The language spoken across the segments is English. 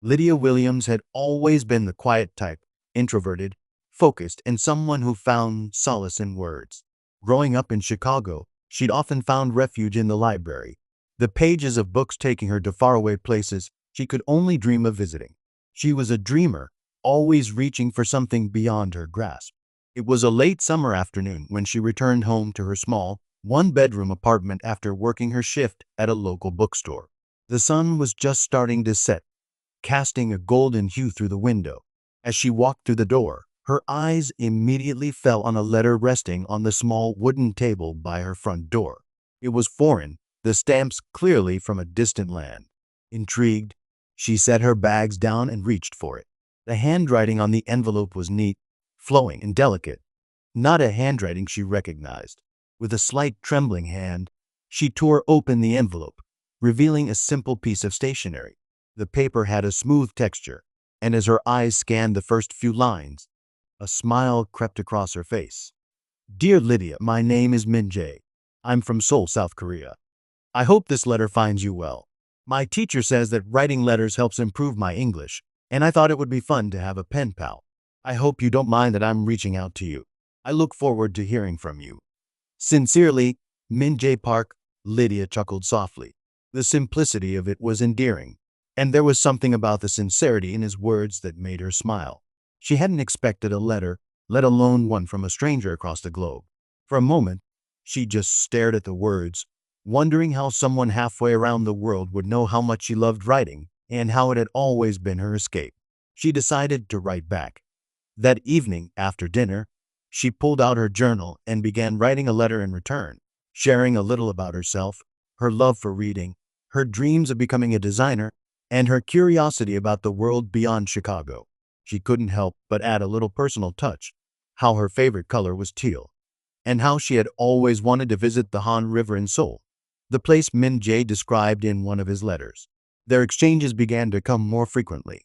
Lydia Williams had always been the quiet type, introverted, focused, and someone who found solace in words. Growing up in Chicago, she'd often found refuge in the library, the pages of books taking her to faraway places she could only dream of visiting. She was a dreamer, always reaching for something beyond her grasp. It was a late summer afternoon when she returned home to her small, one-bedroom apartment after working her shift at a local bookstore. The sun was just starting to set, casting a golden hue through the window. As she walked through the door, her eyes immediately fell on a letter resting on the small wooden table by her front door. It was foreign, the stamps clearly from a distant land. Intrigued, she set her bags down and reached for it. The handwriting on the envelope was neat, flowing, and delicate, not a handwriting she recognized. With a slight trembling hand, she tore open the envelope, revealing a simple piece of stationery. The paper had a smooth texture, and as her eyes scanned the first few lines, a smile crept across her face. "Dear Lydia, my name is Min-Jae. I'm from Seoul, South Korea. I hope this letter finds you well. My teacher says that writing letters helps improve my English, and I thought it would be fun to have a pen pal. I hope you don't mind that I'm reaching out to you. I look forward to hearing from you. Sincerely, Min-Jae Park." Lydia chuckled softly. The simplicity of it was endearing, and there was something about the sincerity in his words that made her smile. She hadn't expected a letter, let alone one from a stranger across the globe. For a moment, she just stared at the words, wondering how someone halfway around the world would know how much she loved writing and how it had always been her escape. She decided to write back. That evening, after dinner, she pulled out her journal and began writing a letter in return, sharing a little about herself, her love for reading, her dreams of becoming a designer, and her curiosity about the world beyond Chicago. She couldn't help but add a little personal touch, how her favorite color was teal, and how she had always wanted to visit the Han River in Seoul, the place Min-Jae described in one of his letters. Their exchanges began to come more frequently.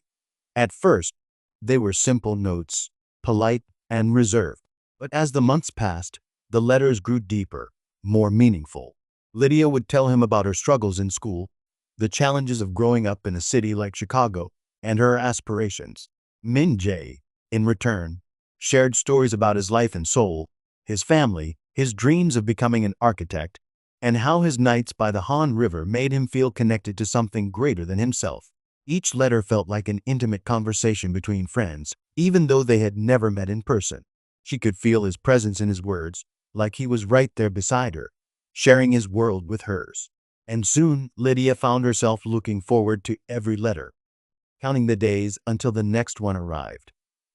At first, they were simple notes, polite and reserved. But as the months passed, the letters grew deeper, more meaningful. Lydia would tell him about her struggles in school, the challenges of growing up in a city like Chicago, and her aspirations. Min-Jae, in return, shared stories about his life in Seoul, his family, his dreams of becoming an architect, and how his nights by the Han River made him feel connected to something greater than himself. Each letter felt like an intimate conversation between friends, even though they had never met in person. She could feel his presence in his words, like he was right there beside her, sharing his world with hers. And soon, Lydia found herself looking forward to every letter, counting the days until the next one arrived.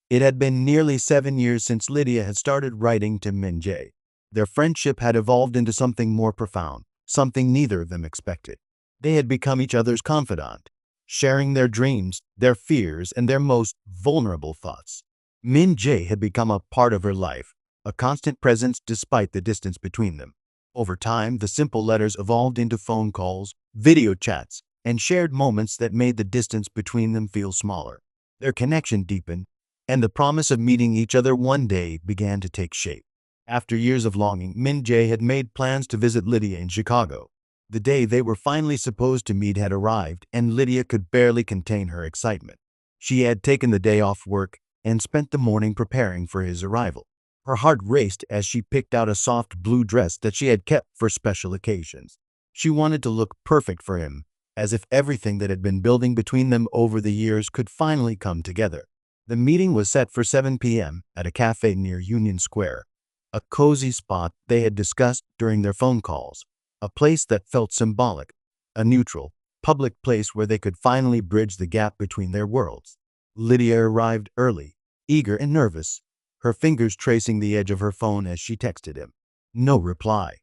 It had been nearly 7 years since Lydia had started writing to Min-Jae. Their friendship had evolved into something more profound, something neither of them expected. They had become each other's confidant, sharing their dreams, their fears, and their most vulnerable thoughts. Min-Jae had become a part of her life, a constant presence despite the distance between them. Over time, the simple letters evolved into phone calls, video chats, and shared moments that made the distance between them feel smaller. Their connection deepened, and the promise of meeting each other one day began to take shape. After years of longing, Min-Jae had made plans to visit Lydia in Chicago. The day they were finally supposed to meet had arrived, and Lydia could barely contain her excitement. She had taken the day off work and spent the morning preparing for his arrival. Her heart raced as she picked out a soft blue dress that she had kept for special occasions. She wanted to look perfect for him, as if everything that had been building between them over the years could finally come together. The meeting was set for 7 p.m. at a cafe near Union Square, a cozy spot they had discussed during their phone calls, a place that felt symbolic, a neutral, public place where they could finally bridge the gap between their worlds. Lydia arrived early, eager and nervous, her fingers tracing the edge of her phone as she texted him. No reply.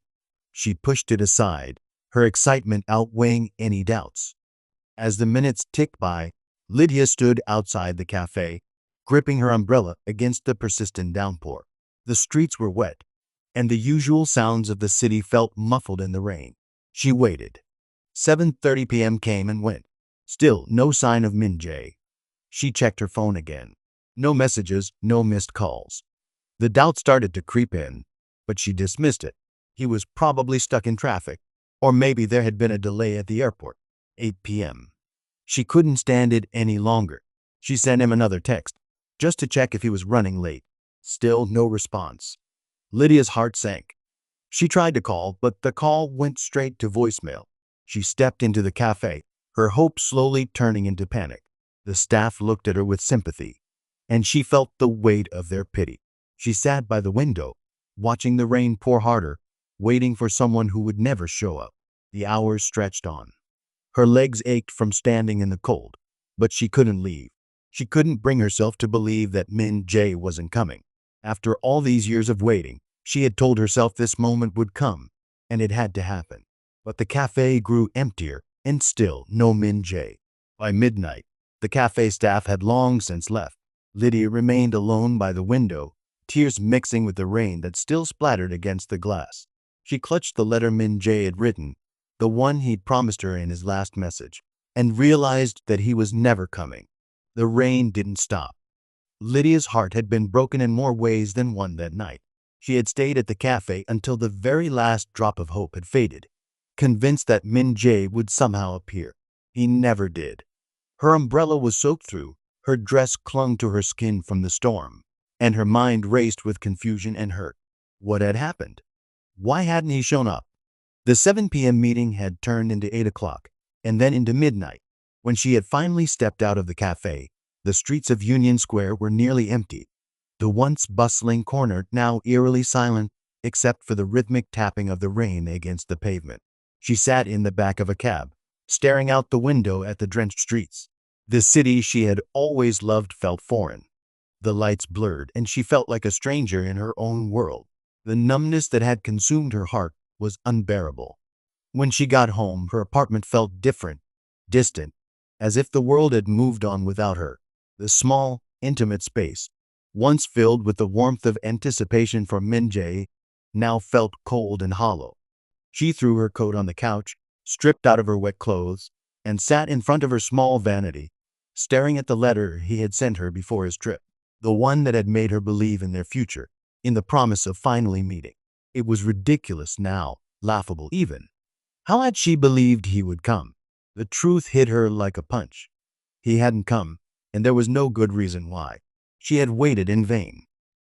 She pushed it aside, her excitement outweighing any doubts. As the minutes ticked by, Lydia stood outside the cafe, gripping her umbrella against the persistent downpour. The streets were wet, and the usual sounds of the city felt muffled in the rain. She waited. 7:30 p.m. came and went. Still no sign of Min-Jae. She checked her phone again. No messages, no missed calls. The doubt started to creep in, but she dismissed it. He was probably stuck in traffic, or maybe there had been a delay at the airport. 8 p.m. She couldn't stand it any longer. She sent him another text, just to check if he was running late. Still no response. Lydia's heart sank. She tried to call, but the call went straight to voicemail. She stepped into the cafe, her hope slowly turning into panic. The staff looked at her with sympathy, and she felt the weight of their pity. She sat by the window, watching the rain pour harder, waiting for someone who would never show up. The hours stretched on. Her legs ached from standing in the cold, but she couldn't leave. She couldn't bring herself to believe that Min-Jae wasn't coming. After all these years of waiting, she had told herself this moment would come, and it had to happen. But the cafe grew emptier, and still no Min-Jae. By midnight, the cafe staff had long since left. Lydia remained alone by the window, tears mixing with the rain that still splattered against the glass. She clutched the letter Min-Jae had written, the one he'd promised her in his last message, and realized that he was never coming. The rain didn't stop. Lydia's heart had been broken in more ways than one that night. She had stayed at the cafe until the very last drop of hope had faded, convinced that Min-Jae would somehow appear. He never did. Her umbrella was soaked through, her dress clung to her skin from the storm, and her mind raced with confusion and hurt. What had happened? Why hadn't he shown up? The 7 p.m. meeting had turned into 8 o'clock, and then into midnight. When she had finally stepped out of the cafe, the streets of Union Square were nearly empty. The once bustling corner now eerily silent, except for the rhythmic tapping of the rain against the pavement. She sat in the back of a cab, staring out the window at the drenched streets. The city she had always loved felt foreign. The lights blurred, and she felt like a stranger in her own world. The numbness that had consumed her heart was unbearable. When she got home, her apartment felt different, distant, as if the world had moved on without her. The small, intimate space, once filled with the warmth of anticipation for Min-Jae, now felt cold and hollow. She threw her coat on the couch, stripped out of her wet clothes, and sat in front of her small vanity, staring at the letter he had sent her before his trip, the one that had made her believe in their future, in the promise of finally meeting. It was ridiculous now, laughable even. How had she believed he would come? The truth hit her like a punch. He hadn't come, and there was no good reason why. She had waited in vain.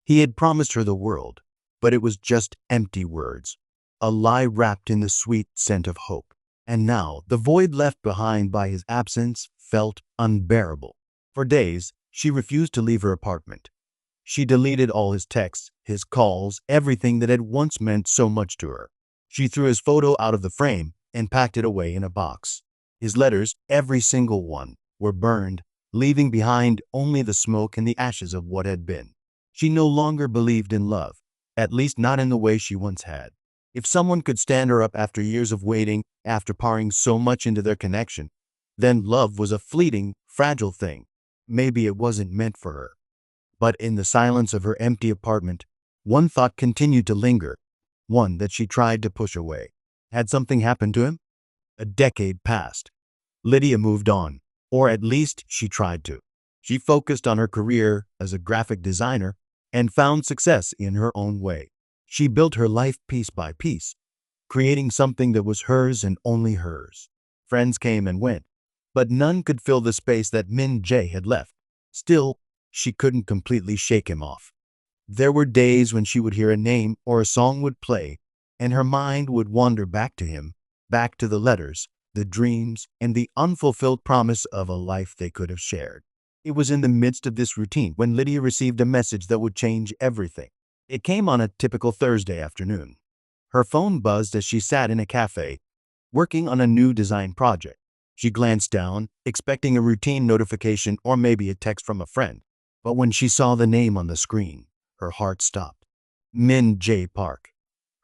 He had promised her the world, but it was just empty words, a lie wrapped in the sweet scent of hope. And now, the void left behind by his absence felt unbearable. For days, she refused to leave her apartment. She deleted all his texts, his calls, everything that had once meant so much to her. She threw his photo out of the frame and packed it away in a box. His letters, every single one, were burned, leaving behind only the smoke and the ashes of what had been. She no longer believed in love, at least not in the way she once had. If someone could stand her up after years of waiting, after pouring so much into their connection, then love was a fleeting, fragile thing. Maybe it wasn't meant for her. But in the silence of her empty apartment, one thought continued to linger, one that she tried to push away. Had something happened to him? A decade passed. Lydia moved on, or at least she tried to. She focused on her career as a graphic designer and found success in her own way. She built her life piece by piece, creating something that was hers and only hers. Friends came and went, but none could fill the space that Min-Jae had left. Still, she couldn't completely shake him off. There were days when she would hear a name or a song would play, and her mind would wander back to him, back to the letters, the dreams, and the unfulfilled promise of a life they could have shared. It was in the midst of this routine when Lydia received a message that would change everything. It came on a typical Thursday afternoon. Her phone buzzed as she sat in a cafe, working on a new design project. She glanced down, expecting a routine notification or maybe a text from a friend. But when she saw the name on the screen, her heart stopped. Min-Jae Park.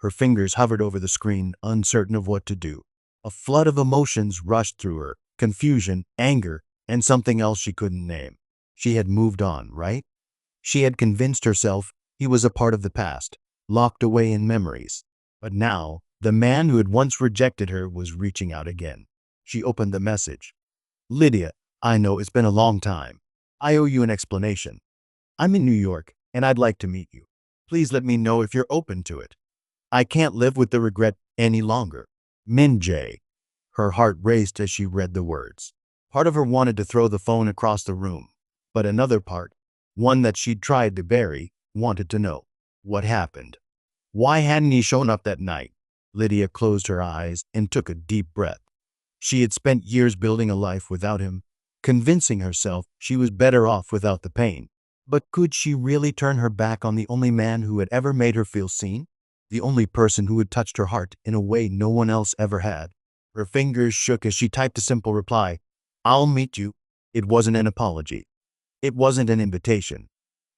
Her fingers hovered over the screen, uncertain of what to do. A flood of emotions rushed through her, confusion, anger, and something else she couldn't name. She had moved on, right? She had convinced herself he was a part of the past, locked away in memories. But now, the man who had once rejected her was reaching out again. She opened the message. Lydia, I know it's been a long time. I owe you an explanation. I'm in New York, and I'd like to meet you. Please let me know if you're open to it. I can't live with the regret any longer. Min-Jae. Her heart raced as she read the words. Part of her wanted to throw the phone across the room, but another part, one that she'd tried to bury, wanted to know what happened. Why hadn't he shown up that night? Lydia closed her eyes and took a deep breath. She had spent years building a life without him, convincing herself she was better off without the pain. But could she really turn her back on the only man who had ever made her feel seen? The only person who had touched her heart in a way no one else ever had? Her fingers shook as she typed a simple reply. I'll meet you. It wasn't an apology. It wasn't an invitation.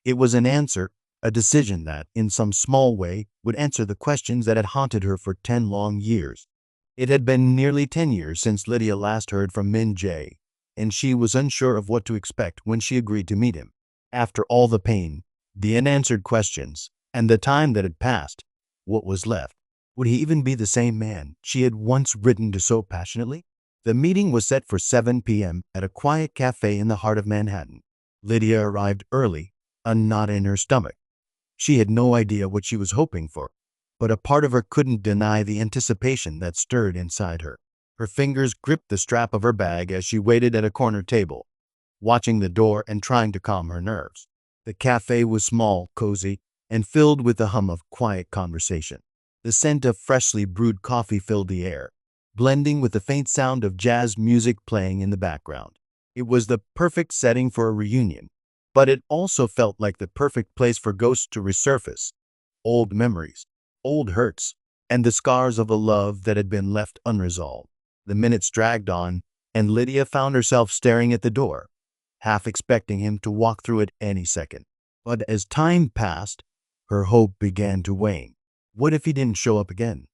It was an answer, a decision that, in some small way, would answer the questions that had haunted her for 10 long years. It had been nearly 10 years since Lydia last heard from Min-Jae, and she was unsure of what to expect when she agreed to meet him. After all the pain, the unanswered questions, and the time that had passed, what was left? Would he even be the same man she had once written to so passionately? The meeting was set for 7 p.m. at a quiet cafe in the heart of Manhattan. Lydia arrived early, a knot in her stomach. She had no idea what she was hoping for, but a part of her couldn't deny the anticipation that stirred inside her. Her fingers gripped the strap of her bag as she waited at a corner table, watching the door and trying to calm her nerves. The cafe was small, cozy, and filled with the hum of quiet conversation. The scent of freshly brewed coffee filled the air, blending with the faint sound of jazz music playing in the background. It was the perfect setting for a reunion, but it also felt like the perfect place for ghosts to resurface. Old memories, old hurts, and the scars of a love that had been left unresolved. The minutes dragged on, and Lydia found herself staring at the door, half expecting him to walk through it any second. But as time passed, her hope began to wane. What if he didn't show up again?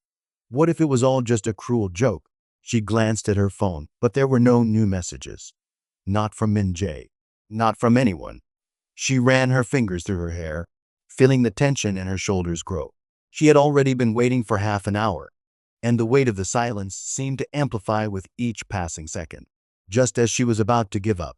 What if it was all just a cruel joke? She glanced at her phone, but there were no new messages. Not from Min-Jae. Not from anyone. She ran her fingers through her hair, feeling the tension in her shoulders grow. She had already been waiting for half an hour, and the weight of the silence seemed to amplify with each passing second. Just as she was about to give up,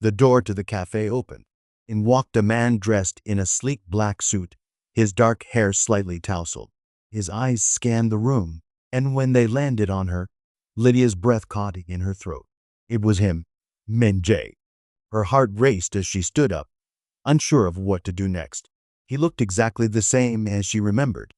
the door to the cafe opened. In walked a man dressed in a sleek black suit, his dark hair slightly tousled. His eyes scanned the room, and when they landed on her, Lydia's breath caught in her throat. It was him, Min-Jae. Her heart raced as she stood up, unsure of what to do next. He looked exactly the same as she remembered,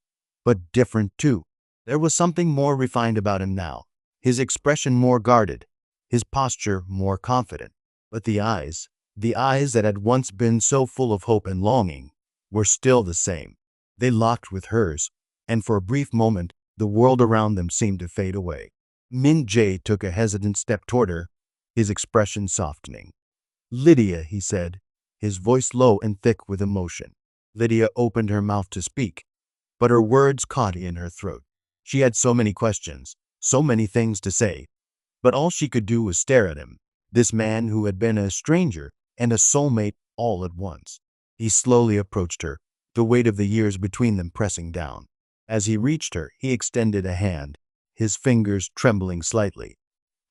but different too. There was something more refined about him now, his expression more guarded, his posture more confident. But the eyes that had once been so full of hope and longing, were still the same. They locked with hers, and for a brief moment, the world around them seemed to fade away. Min-Jae took a hesitant step toward her, his expression softening. Lydia, he said, his voice low and thick with emotion. Lydia opened her mouth to speak, but her words caught in her throat. She had so many questions, so many things to say, but all she could do was stare at him, this man who had been a stranger and a soulmate all at once. He slowly approached her, the weight of the years between them pressing down. As he reached her, he extended a hand, his fingers trembling slightly.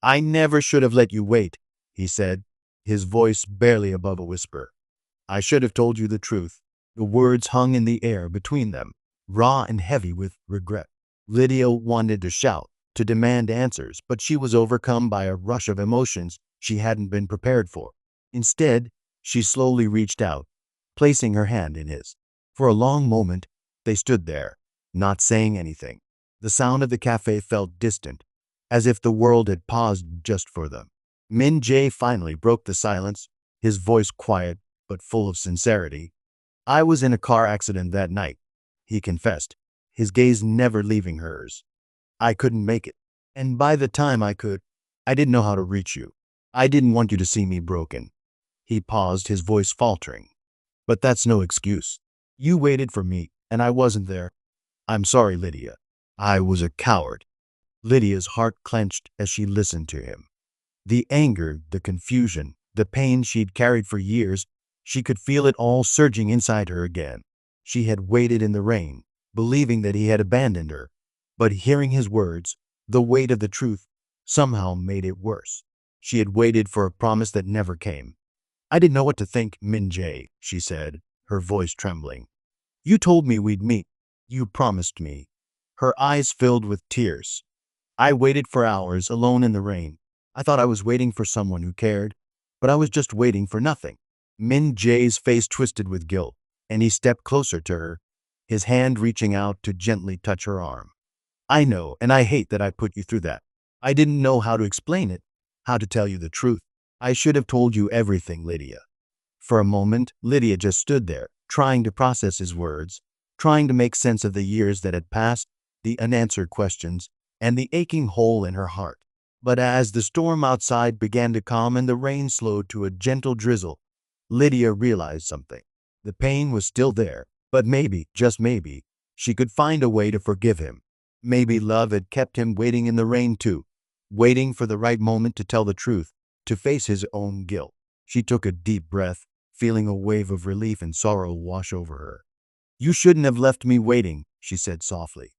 I never should have let you wait, he said, his voice barely above a whisper. I should have told you the truth. The words hung in the air between them, raw and heavy with regret. Lydia wanted to shout, to demand answers, but she was overcome by a rush of emotions she hadn't been prepared for. Instead, she slowly reached out, placing her hand in his. For a long moment, they stood there, not saying anything. The sound of the cafe felt distant, as if the world had paused just for them. Min-Jae finally broke the silence, his voice quiet but full of sincerity. I was in a car accident that night, he confessed, his gaze never leaving hers. I couldn't make it, and by the time I could, I didn't know how to reach you. I didn't want you to see me broken. He paused, his voice faltering. But that's no excuse. You waited for me, and I wasn't there. I'm sorry, Lydia. I was a coward. Lydia's heart clenched as she listened to him. The anger, the confusion, the pain she'd carried for years, she could feel it all surging inside her again. She had waited in the rain, believing that he had abandoned her, but hearing his words, the weight of the truth, somehow made it worse. She had waited for a promise that never came. I didn't know what to think, Min-Jae, she said, her voice trembling. You told me we'd meet. You promised me. Her eyes filled with tears. I waited for hours alone in the rain. I thought I was waiting for someone who cared, but I was just waiting for nothing. Min-Jae's face twisted with guilt, and he stepped closer to her, his hand reaching out to gently touch her arm. I know, and I hate that I put you through that. I didn't know how to explain it, how to tell you the truth. I should have told you everything, Lydia. For a moment, Lydia just stood there, trying to process his words, trying to make sense of the years that had passed, the unanswered questions, and the aching hole in her heart. But as the storm outside began to calm and the rain slowed to a gentle drizzle, Lydia realized something. The pain was still there, but maybe, just maybe, she could find a way to forgive him. Maybe love had kept him waiting in the rain too, waiting for the right moment to tell the truth, to face his own guilt. She took a deep breath, feeling a wave of relief and sorrow wash over her. You shouldn't have left me waiting, she said softly.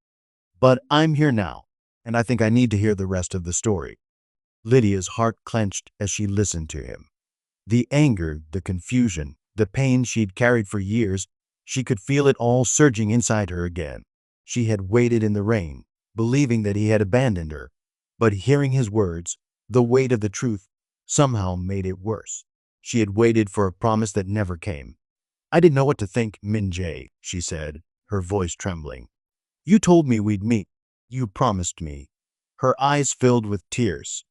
But I'm here now, and I think I need to hear the rest of the story. Lydia's heart clenched as she listened to him. The anger, the confusion, the pain she'd carried for years, she could feel it all surging inside her again. She had waited in the rain, believing that he had abandoned her, but hearing his words, the weight of the truth, somehow made it worse. She had waited for a promise that never came. I didn't know what to think, Min-Jae, she said, her voice trembling. You told me we'd meet. You promised me. Her eyes filled with tears.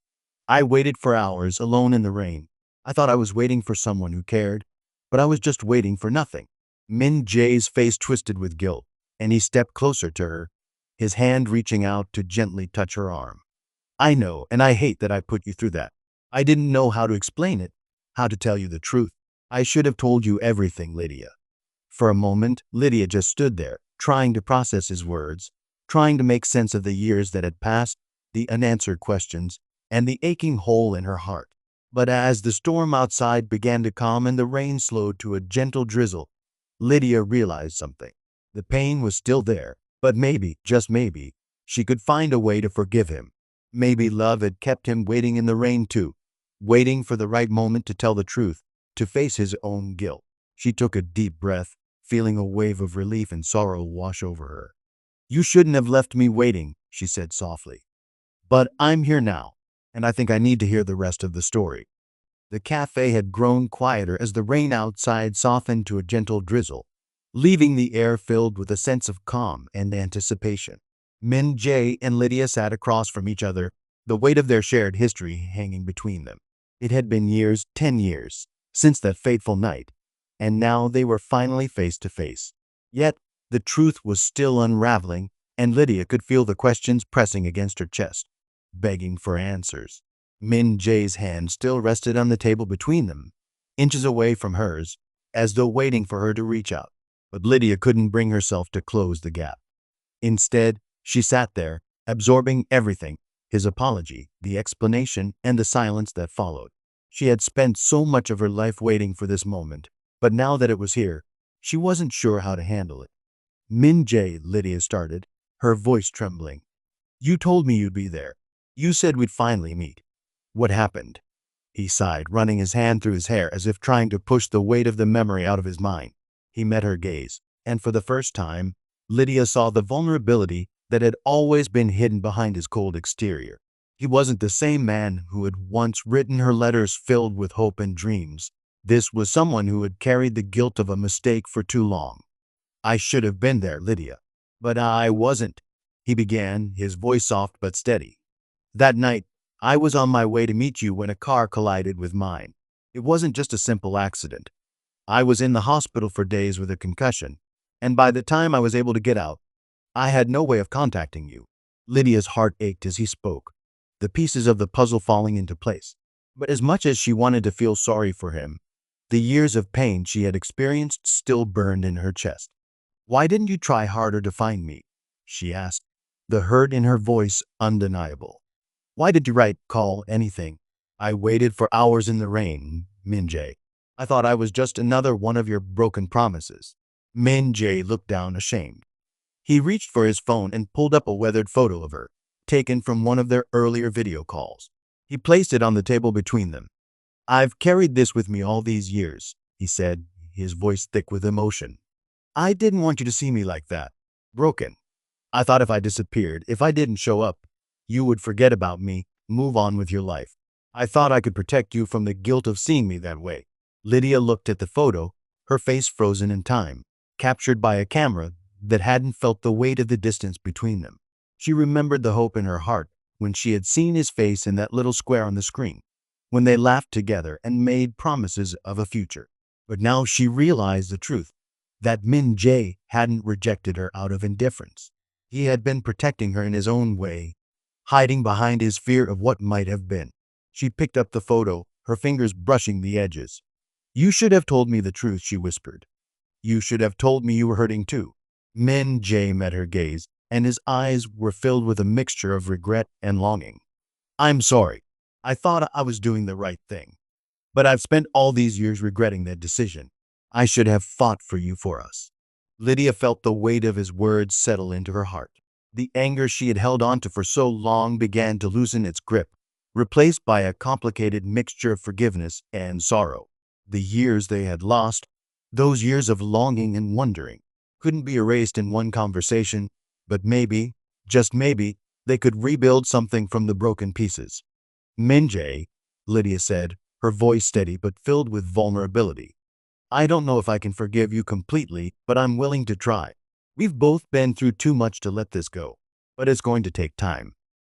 I waited for hours, alone in the rain. I thought I was waiting for someone who cared, but I was just waiting for nothing. Min-Jae's face twisted with guilt, and he stepped closer to her, his hand reaching out to gently touch her arm. I know, and I hate that I put you through that. I didn't know how to explain it, how to tell you the truth. I should have told you everything, Lydia. For a moment, Lydia just stood there, trying to process his words, trying to make sense of the years that had passed, the unanswered questions, and the aching hole in her heart. But as the storm outside began to calm and the rain slowed to a gentle drizzle, Lydia realized something. The pain was still there, but maybe, just maybe, she could find a way to forgive him. Maybe love had kept him waiting in the rain too, waiting for the right moment to tell the truth, to face his own guilt. She took a deep breath, feeling a wave of relief and sorrow wash over her. You shouldn't have left me waiting, she said softly. But I'm here now, and I think I need to hear the rest of the story. The cafe had grown quieter as the rain outside softened to a gentle drizzle, leaving the air filled with a sense of calm and anticipation. Min-Jae and Lydia sat across from each other, the weight of their shared history hanging between them. It had been years, 10 years, since that fateful night, and now they were finally face to face. Yet, the truth was still unraveling, and Lydia could feel the questions pressing against her chest, begging for answers. Min-Jae's hand still rested on the table between them, inches away from hers, as though waiting for her to reach out. But Lydia couldn't bring herself to close the gap. Instead, she sat there, absorbing everything, his apology, the explanation, and the silence that followed. She had spent so much of her life waiting for this moment, but now that it was here, she wasn't sure how to handle it. Min-Jae, Lydia started, her voice trembling. You told me you'd be there. You said we'd finally meet. What happened? He sighed, running his hand through his hair as if trying to push the weight of the memory out of his mind. He met her gaze, and for the first time, Lydia saw the vulnerability that had always been hidden behind his cold exterior. He wasn't the same man who had once written her letters filled with hope and dreams. This was someone who had carried the guilt of a mistake for too long. I should have been there, Lydia. But I wasn't, he began, his voice soft but steady. That night, I was on my way to meet you when a car collided with mine. It wasn't just a simple accident. I was in the hospital for days with a concussion, and by the time I was able to get out, I had no way of contacting you. Lydia's heart ached as he spoke, the pieces of the puzzle falling into place. But as much as she wanted to feel sorry for him, the years of pain she had experienced still burned in her chest. Why didn't you try harder to find me? She asked, the hurt in her voice undeniable. Why did you write, call, anything? I waited for hours in the rain, Min-Jae. I thought I was just another one of your broken promises. Min-Jae looked down ashamed. He reached for his phone and pulled up a weathered photo of her, taken from one of their earlier video calls. He placed it on the table between them. I've carried this with me all these years, he said, his voice thick with emotion. I didn't want you to see me like that, broken. I thought if I disappeared, if I didn't show up, you would forget about me, move on with your life. I thought I could protect you from the guilt of seeing me that way. Lydia looked at the photo, her face frozen in time, captured by a camera that hadn't felt the weight of the distance between them. She remembered the hope in her heart when she had seen his face in that little square on the screen, when they laughed together and made promises of a future. But now she realized the truth, that Min-Jae hadn't rejected her out of indifference. He had been protecting her in his own way, hiding behind his fear of what might have been. She picked up the photo, her fingers brushing the edges. You should have told me the truth, she whispered. You should have told me you were hurting too. Min-Jae met her gaze, and his eyes were filled with a mixture of regret and longing. I'm sorry. I thought I was doing the right thing. But I've spent all these years regretting that decision. I should have fought for you for us. Lydia felt the weight of his words settle into her heart. The anger she had held onto for so long began to loosen its grip, replaced by a complicated mixture of forgiveness and sorrow. The years they had lost, those years of longing and wondering, couldn't be erased in one conversation, but maybe, just maybe, they could rebuild something from the broken pieces. Min-Jae, Lydia said, her voice steady but filled with vulnerability. I don't know if I can forgive you completely, but I'm willing to try. We've both been through too much to let this go, but it's going to take time.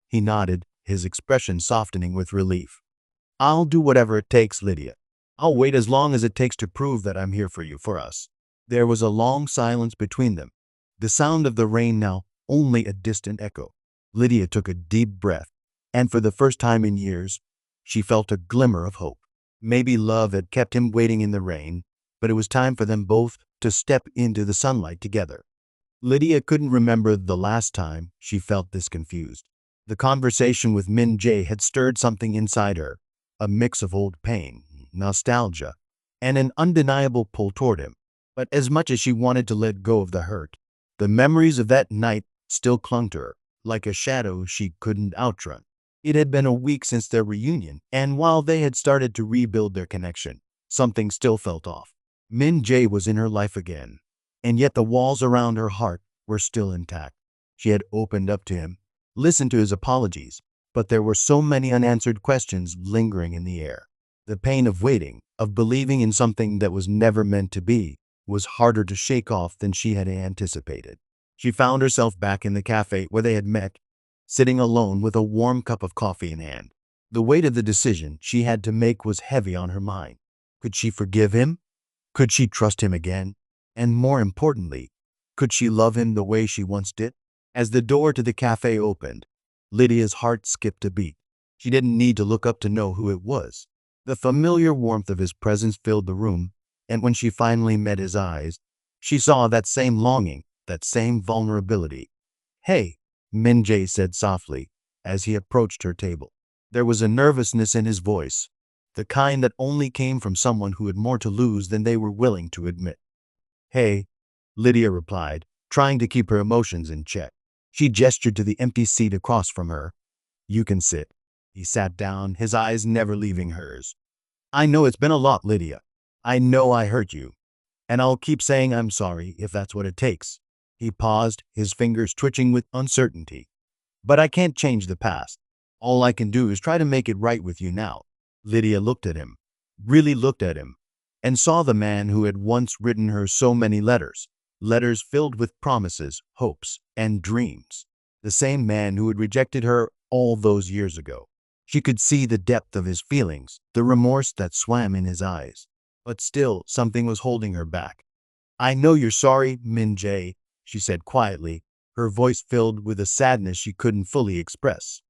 He nodded, his expression softening with relief. I'll do whatever it takes, Lydia. I'll wait as long as it takes to prove that I'm here for you, for us. There was a long silence between them, the sound of the rain now only a distant echo. Lydia took a deep breath, and for the first time in years, she felt a glimmer of hope. Maybe love had kept him waiting in the rain, but it was time for them both to step into the sunlight together. Lydia couldn't remember the last time she felt this confused. The conversation with Min-Jae had stirred something inside her, a mix of old pain, nostalgia, and an undeniable pull toward him. But as much as she wanted to let go of the hurt, the memories of that night still clung to her, like a shadow she couldn't outrun. It had been a week since their reunion, and while they had started to rebuild their connection, something still felt off. Min-Jae was in her life again, and yet the walls around her heart were still intact. She had opened up to him, listened to his apologies, but there were so many unanswered questions lingering in the air. The pain of waiting, of believing in something that was never meant to be, was harder to shake off than she had anticipated. She found herself back in the cafe where they had met, sitting alone with a warm cup of coffee in hand. The weight of the decision she had to make was heavy on her mind. Could she forgive him? Could she trust him again? And more importantly, could she love him the way she once did? As the door to the cafe opened, Lydia's heart skipped a beat. She didn't need to look up to know who it was. The familiar warmth of his presence filled the room, and when she finally met his eyes, she saw that same longing, that same vulnerability. Hey, Min-Jae said softly as he approached her table. There was a nervousness in his voice, the kind that only came from someone who had more to lose than they were willing to admit. Hey, Lydia replied, trying to keep her emotions in check. She gestured to the empty seat across from her. You can sit. He sat down, his eyes never leaving hers. I know it's been a lot, Lydia. I know I hurt you, and I'll keep saying I'm sorry if that's what it takes. He paused, his fingers twitching with uncertainty. But I can't change the past. All I can do is try to make it right with you now. Lydia looked at him, really looked at him, and saw the man who had once written her so many letters filled with promises, hopes, and dreams. The same man who had rejected her all those years ago. She could see the depth of his feelings, the remorse that swam in his eyes. But still, something was holding her back. I know you're sorry, Min-Jae, she said quietly, her voice filled with a sadness she couldn't fully express.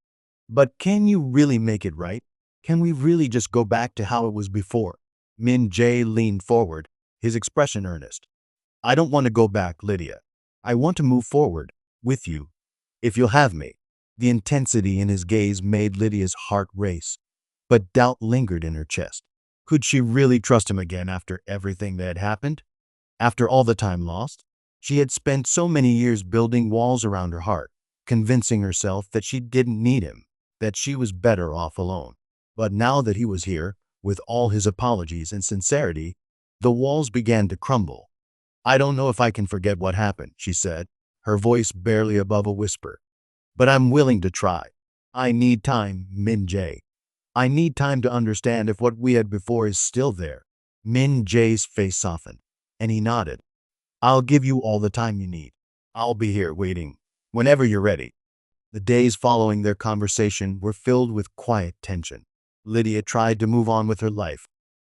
But can you really make it right? Can we really just go back to how it was before? Min-Jae leaned forward, his expression earnest. I don't want to go back, Lydia. I want to move forward, with you, if you'll have me. The intensity in his gaze made Lydia's heart race, but doubt lingered in her chest. Could she really trust him again after everything that had happened? After all the time lost? She had spent so many years building walls around her heart, convincing herself that she didn't need him, that she was better off alone. But now that he was here, with all his apologies and sincerity, the walls began to crumble. I don't know if I can forget what happened, she said, her voice barely above a whisper. But I'm willing to try. I need time, Min-Jae. I need time to understand if what we had before is still there. Min-Jae's face softened, and he nodded. I'll give you all the time you need. I'll be here waiting whenever you're ready. The days following their conversation were filled with quiet tension. Lydia tried to move on with her life,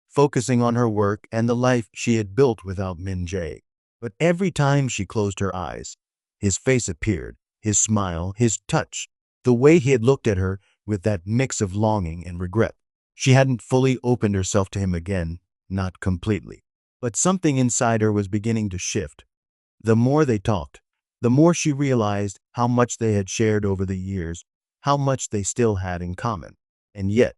focusing on her work and the life she had built without Min-Jae. But every time she closed her eyes, his face appeared, his smile, his touch, the way he had looked at her with that mix of longing and regret. She hadn't fully opened herself to him again, not completely. But something inside her was beginning to shift. The more they talked, the more she realized how much they had shared over the years, how much they still had in common. And yet,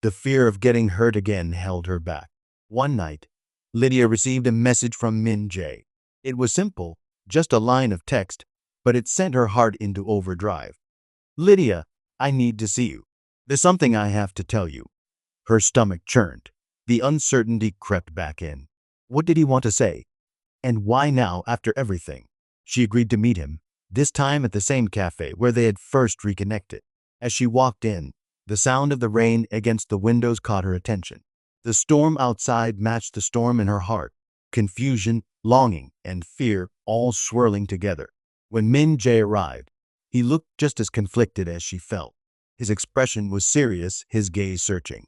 the fear of getting hurt again held her back. One night, Lydia received a message from Min-Jae. It was simple, just a line of text, but it sent her heart into overdrive. Lydia, I need to see you. There's something I have to tell you. Her stomach churned. The uncertainty crept back in. What did he want to say? And why now, after everything? She agreed to meet him, this time at the same cafe where they had first reconnected. As she walked in, the sound of the rain against the windows caught her attention. The storm outside matched the storm in her heart, confusion, longing, and fear all swirling together. When Min-Jae arrived, he looked just as conflicted as she felt. His expression was serious, his gaze searching.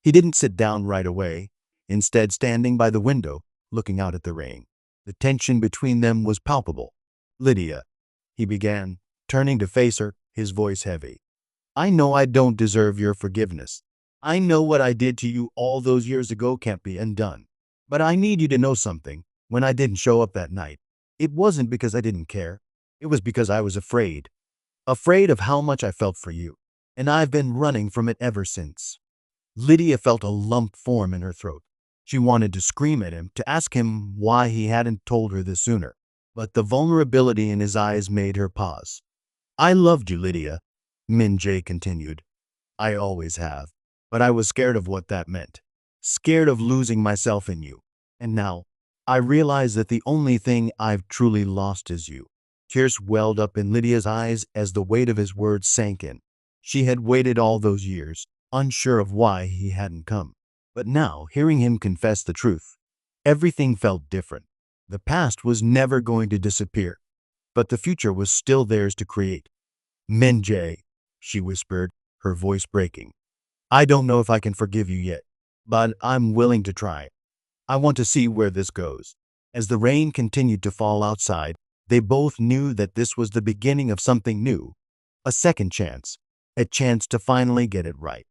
He didn't sit down right away, instead standing by the window, looking out at the rain. The tension between them was palpable. Lydia, he began, turning to face her, his voice heavy. I know I don't deserve your forgiveness. I know what I did to you all those years ago can't be undone. But I need you to know something. When I didn't show up that night, it wasn't because I didn't care. It was because I was afraid. Afraid of how much I felt for you. And I've been running from it ever since. Lydia felt a lump form in her throat. She wanted to scream at him, to ask him why he hadn't told her this sooner. But the vulnerability in his eyes made her pause. I loved you, Lydia, Min-Jae continued. I always have. But I was scared of what that meant. Scared of losing myself in you. And now, I realize that the only thing I've truly lost is you. Tears welled up in Lydia's eyes as the weight of his words sank in. She had waited all those years, unsure of why he hadn't come. But now, hearing him confess the truth, everything felt different. The past was never going to disappear, but the future was still theirs to create. Min-Jae, she whispered, her voice breaking. I don't know if I can forgive you yet, but I'm willing to try. I want to see where this goes. As the rain continued to fall outside, they both knew that this was the beginning of something new. A second chance. A chance to finally get it right.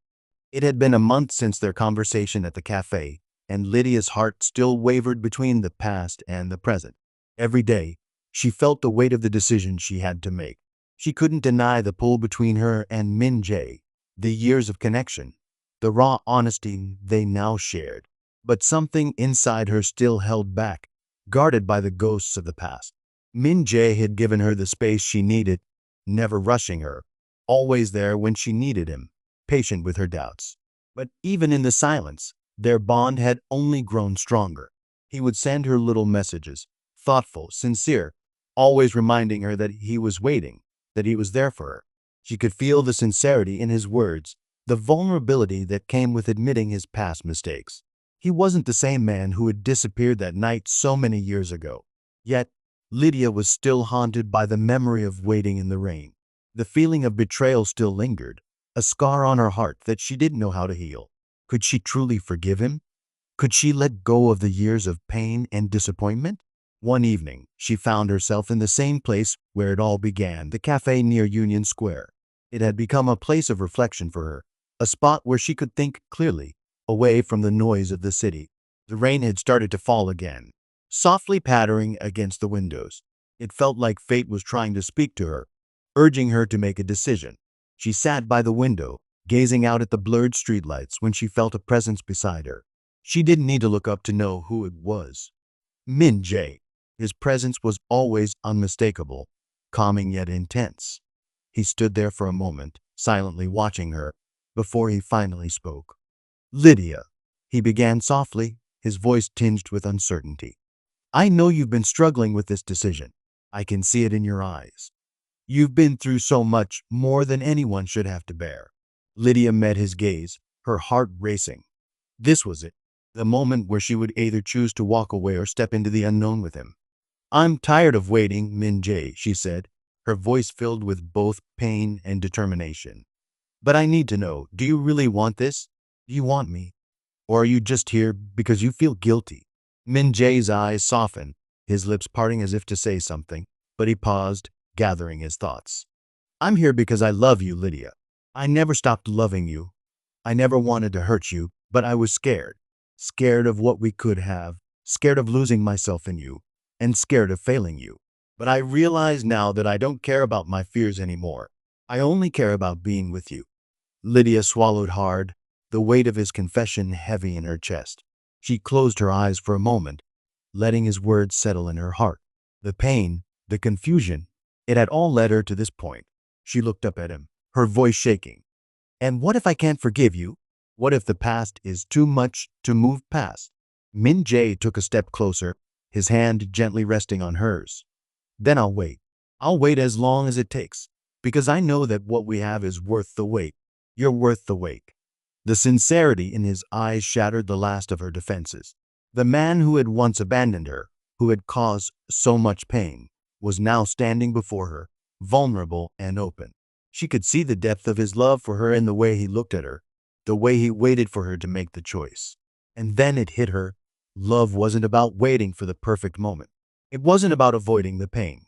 It had been a month since their conversation at the cafe, and Lydia's heart still wavered between the past and the present. Every day, she felt the weight of the decision she had to make. She couldn't deny the pull between her and Min-Jae, the years of connection, the raw honesty they now shared. But something inside her still held back, guarded by the ghosts of the past. Min-Jae had given her the space she needed, never rushing her, always there when she needed him, patient with her doubts. But even in the silence, their bond had only grown stronger. He would send her little messages, thoughtful, sincere, always reminding her that he was waiting, that he was there for her. She could feel the sincerity in his words, the vulnerability that came with admitting his past mistakes. He wasn't the same man who had disappeared that night so many years ago. Yet, Lydia was still haunted by the memory of waiting in the rain. The feeling of betrayal still lingered, a scar on her heart that she didn't know how to heal. Could she truly forgive him? Could she let go of the years of pain and disappointment? One evening, she found herself in the same place where it all began, the cafe near Union Square. It had become a place of reflection for her, a spot where she could think clearly, away from the noise of the city. The rain had started to fall again, softly pattering against the windows. It felt like fate was trying to speak to her, urging her to make a decision. She sat by the window, gazing out at the blurred streetlights when she felt a presence beside her. She didn't need to look up to know who it was. Min-Jae. His presence was always unmistakable, calming yet intense. He stood there for a moment, silently watching her, before he finally spoke. Lydia, he began softly, his voice tinged with uncertainty. I know you've been struggling with this decision. I can see it in your eyes. You've been through so much, more than anyone should have to bear. Lydia met his gaze, her heart racing. This was it, the moment where she would either choose to walk away or step into the unknown with him. "I'm tired of waiting, Min-Jae," she said, her voice filled with both pain and determination. "But I need to know, do you really want this? Do you want me? Or are you just here because you feel guilty?" Min-Jae's eyes softened, his lips parting as if to say something, but he paused, gathering his thoughts. "I'm here because I love you, Lydia. I never stopped loving you. I never wanted to hurt you, but I was scared. Scared of what we could have, scared of losing myself in you, and scared of failing you. But I realize now that I don't care about my fears anymore. I only care about being with you." Lydia swallowed hard, the weight of his confession heavy in her chest. She closed her eyes for a moment, letting his words settle in her heart. The pain, the confusion, it had all led her to this point. She looked up at him, her voice shaking. "And what if I can't forgive you? What if the past is too much to move past?" Min-Jae took a step closer, his hand gently resting on hers. "Then I'll wait. I'll wait as long as it takes, because I know that what we have is worth the wait. You're worth the wait." The sincerity in his eyes shattered the last of her defenses. The man who had once abandoned her, who had caused so much pain, was now standing before her, vulnerable and open. She could see the depth of his love for her in the way he looked at her, the way he waited for her to make the choice. And then it hit her. Love wasn't about waiting for the perfect moment. It wasn't about avoiding the pain.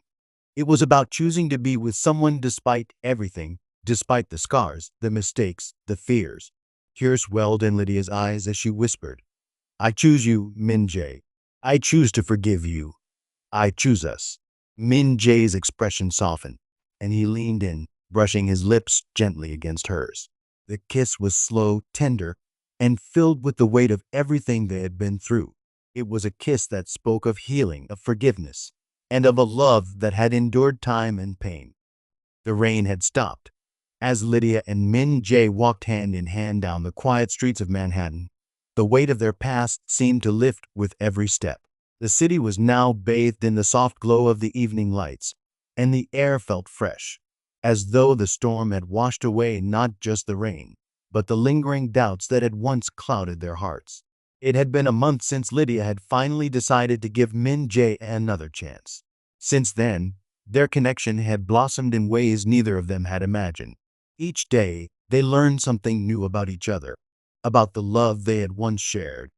It was about choosing to be with someone despite everything, despite the scars, the mistakes, the fears. Tears welled in Lydia's eyes as she whispered, "I choose you, Min-Jae. I choose to forgive you. I choose us." Min-Jae's expression softened, and he leaned in, brushing his lips gently against hers. The kiss was slow, tender, and filled with the weight of everything they had been through. It was a kiss that spoke of healing, of forgiveness, and of a love that had endured time and pain. The rain had stopped. As Lydia and Min-Jae walked hand in hand down the quiet streets of Manhattan, the weight of their past seemed to lift with every step. The city was now bathed in the soft glow of the evening lights, and the air felt fresh, as though the storm had washed away not just the rain, but the lingering doubts that had once clouded their hearts. It had been a month since Lydia had finally decided to give Min-Jae another chance. Since then, their connection had blossomed in ways neither of them had imagined. Each day, they learned something new about each other, about the love they had once shared,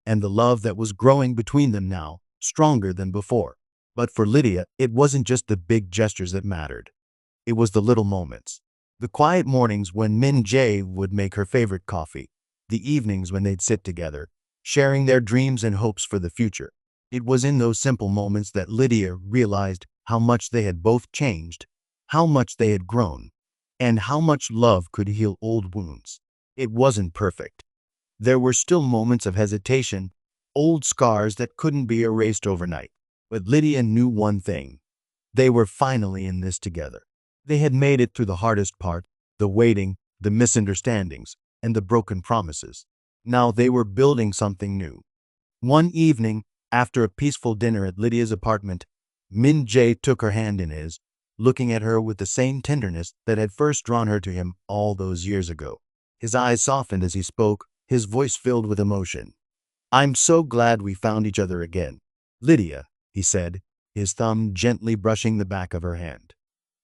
and the love that was growing between them now, stronger than before. But for Lydia, it wasn't just the big gestures that mattered. It was the little moments. The quiet mornings when Min-Jae would make her favorite coffee, the evenings when they'd sit together, sharing their dreams and hopes for the future. It was in those simple moments that Lydia realized how much they had both changed, how much they had grown, and how much love could heal old wounds. It wasn't perfect. There were still moments of hesitation, old scars that couldn't be erased overnight. But Lydia knew one thing. They were finally in this together. They had made it through the hardest part, the waiting, the misunderstandings, and the broken promises. Now they were building something new. One evening, after a peaceful dinner at Lydia's apartment, Min-Jae took her hand in his, looking at her with the same tenderness that had first drawn her to him all those years ago. His eyes softened as he spoke, his voice filled with emotion. "I'm so glad we found each other again, Lydia," he said, his thumb gently brushing the back of her hand.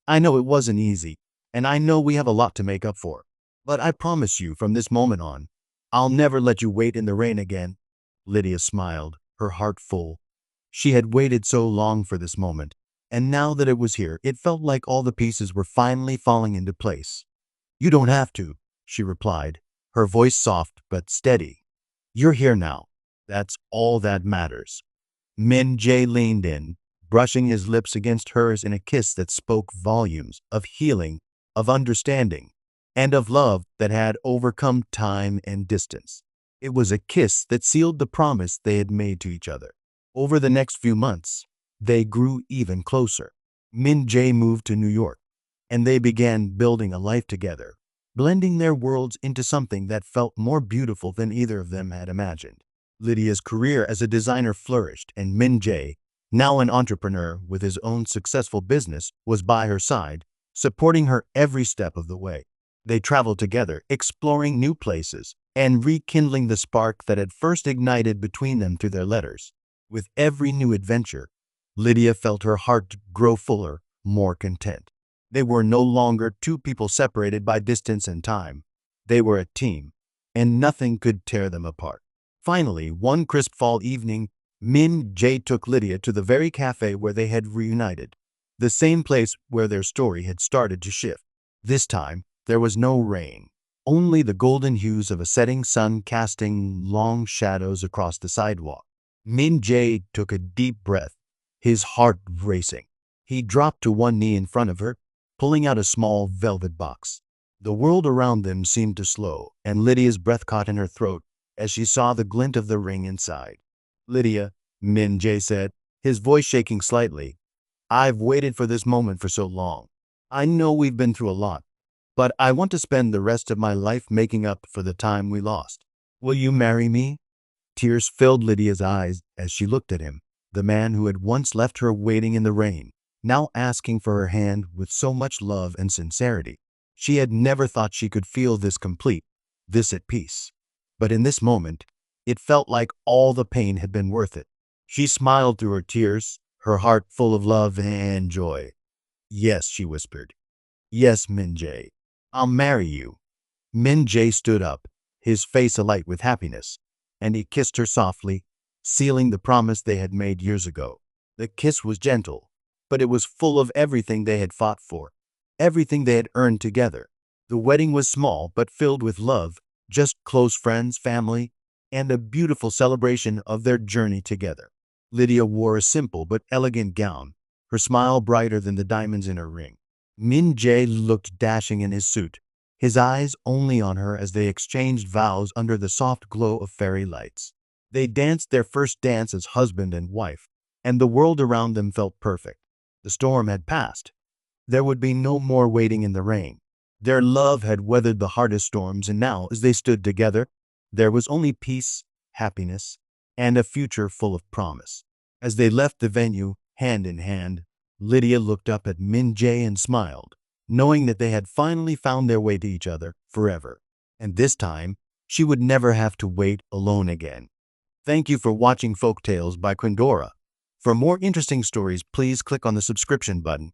"I know it wasn't easy, and I know we have a lot to make up for. But I promise you from this moment on, I'll never let you wait in the rain again." Lydia smiled, her heart full. She had waited so long for this moment, and now that it was here, it felt like all the pieces were finally falling into place. "You don't have to," she replied, her voice soft but steady. "You're here now. That's all that matters." Min-Jae leaned in, brushing his lips against hers in a kiss that spoke volumes of healing, of understanding, and of love that had overcome time and distance. It was a kiss that sealed the promise they had made to each other. Over the next few months, they grew even closer. Min-Jae moved to New York, and they began building a life together, blending their worlds into something that felt more beautiful than either of them had imagined. Lydia's career as a designer flourished, and Min-Jae, now an entrepreneur with his own successful business, was by her side, supporting her every step of the way. They traveled together, exploring new places, and rekindling the spark that had first ignited between them through their letters. With every new adventure, Lydia felt her heart grow fuller, more content. They were no longer two people separated by distance and time. They were a team, and nothing could tear them apart. Finally, one crisp fall evening, Min-Jae took Lydia to the very cafe where they had reunited, the same place where their story had started to shift. This time, there was no rain, only the golden hues of a setting sun casting long shadows across the sidewalk. Min-Jae took a deep breath, his heart racing. He dropped to one knee in front of her, pulling out a small velvet box. The world around them seemed to slow, and Lydia's breath caught in her throat as she saw the glint of the ring inside. "Lydia," Min-Jae said, his voice shaking slightly, "I've waited for this moment for so long. I know we've been through a lot, but I want to spend the rest of my life making up for the time we lost. Will you marry me?" Tears filled Lydia's eyes as she looked at him, the man who had once left her waiting in the rain, now asking for her hand with so much love and sincerity. She had never thought she could feel this complete, this at peace. But in this moment, it felt like all the pain had been worth it. She smiled through her tears, her heart full of love and joy. "Yes," she whispered. "Yes, Min-Jae. I'll marry you." Min-Jae stood up, his face alight with happiness, and he kissed her softly, sealing the promise they had made years ago. The kiss was gentle, but it was full of everything they had fought for, everything they had earned together. The wedding was small but filled with love, just close friends, family, and a beautiful celebration of their journey together. Lydia wore a simple but elegant gown, her smile brighter than the diamonds in her ring. Min-Jae looked dashing in his suit, his eyes only on her as they exchanged vows under the soft glow of fairy lights. They danced their first dance as husband and wife, and the world around them felt perfect. The storm had passed. There would be no more waiting in the rain. Their love had weathered the hardest storms, and now, as they stood together, there was only peace, happiness, and a future full of promise. As they left the venue, hand in hand, Lydia looked up at Min-Jae and smiled, knowing that they had finally found their way to each other forever. And this time, she would never have to wait alone again. Thank you for watching Folk Tales by Quindora. For more interesting stories, please click on the subscription button